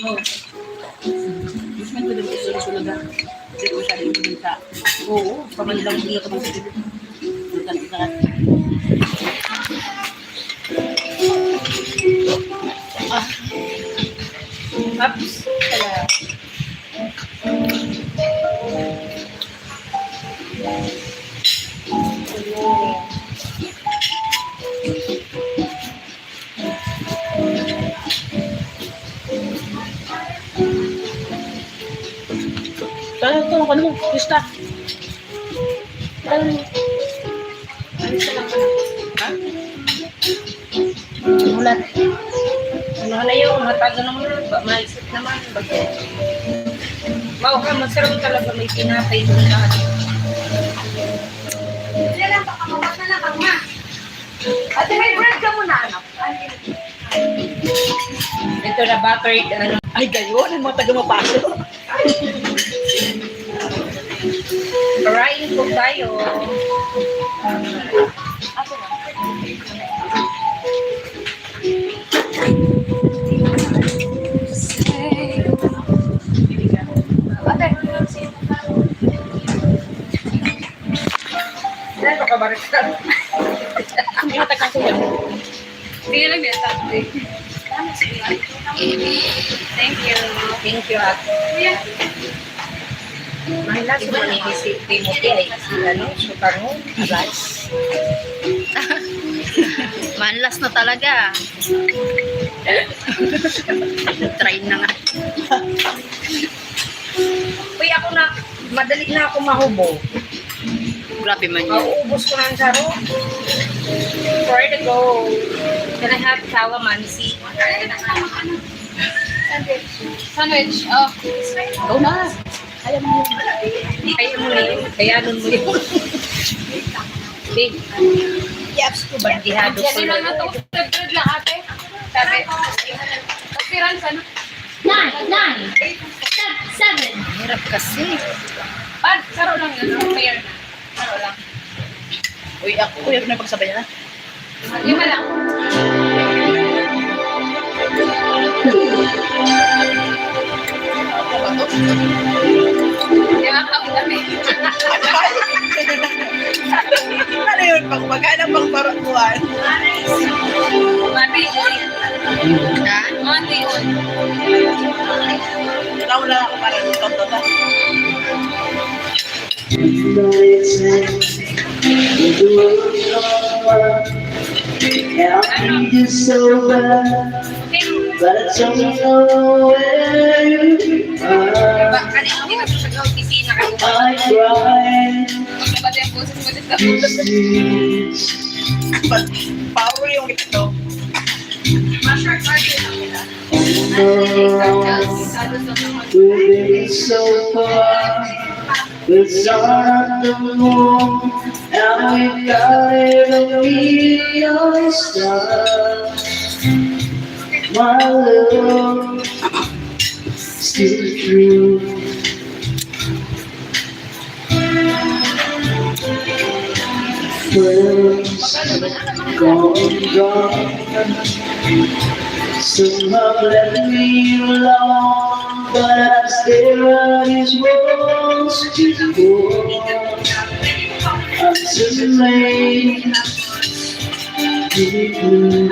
Oh. Mas may pwede mo sulod-sulod ha. Hindi ko siya rin sa... Oo, pamanilang hindi ito mong sulod. Sulod-sulod. Ah. Ups. Kala. Kaya ito, ano mo, lista. Kaya mo. Lista lang ka na. Ha? Mulat. Ano na yun, mataga naman, maisip naman. Wow ka, masarap talaga may pinatay doon lahat. Hindi lang, baka mawag na lang ang ma. Ate, may bread ka muna, anak. Ito na buttered, ano. Ay, gayon, ang mga taga-mapasok. Karain po tayo. Ako na. Ate. Ano ka ba rin? Hindi ka takang kuya. Sige lang yan, ate. Thank you. Thank you, ate. Yeah. Mahal si Mani, si Timothy ay si ano, Sukarno, guys. Manlas na talaga. Try na nga. Uy, ako na, madali na ako mahubo. Grabe man yun. Mauubos ko na ang saro. For the go. Can I have calamansi? Sandwich. Oh. Go na. Kaya mo yun. Kaya mo yun. Kayanon mo yun. Big. Yaps ko bandihado ko. Yan lang na ito. Bread lang, ate. Sabi. Pagpiran sa ano? 9, 7. Hirap kasi. Saro lang yun. Fair na. Saro lang. Uy, ako na pagsabay na. 5 lang. Ako ba to? Hindi makakami. Ano yun? Pagpagana pang parakuan. Mati. Ha? Mati. Ikaw na ako para nito to. Now I feel so bad, but I don't know where you are. Kanina hindi ka sa opisina kayo. I cried Pagkabati ang boses na. these days. Power yung ito. Ma-short party lang kita. We've been so far, it's on the moon, and we got it a million stars. My love, still true. Friends, gone. Some have left me alone, but I'm still on his walls to go. I'm too late to be blue.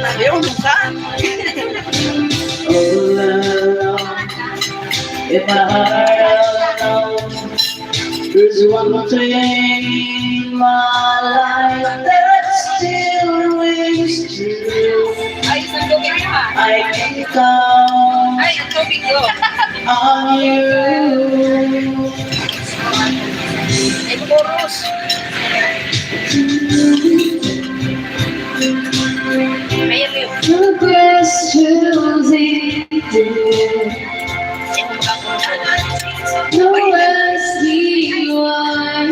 Ayaw mo ka? All alone, if my heart alone, there's one thing in my life that still rings true. Ay, isang tubig mo ha. I can count Ay, ang tubig ko. on you. Ay, chorus. Kaya mo yun. The questions in there, no asking why.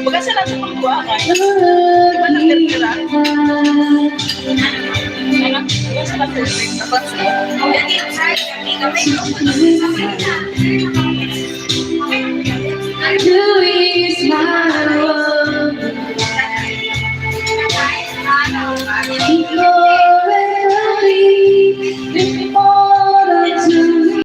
Baga sa lang sa pagbuha ka. Diba nagtira? Ano? Baga sa lang sa pagbuha ka.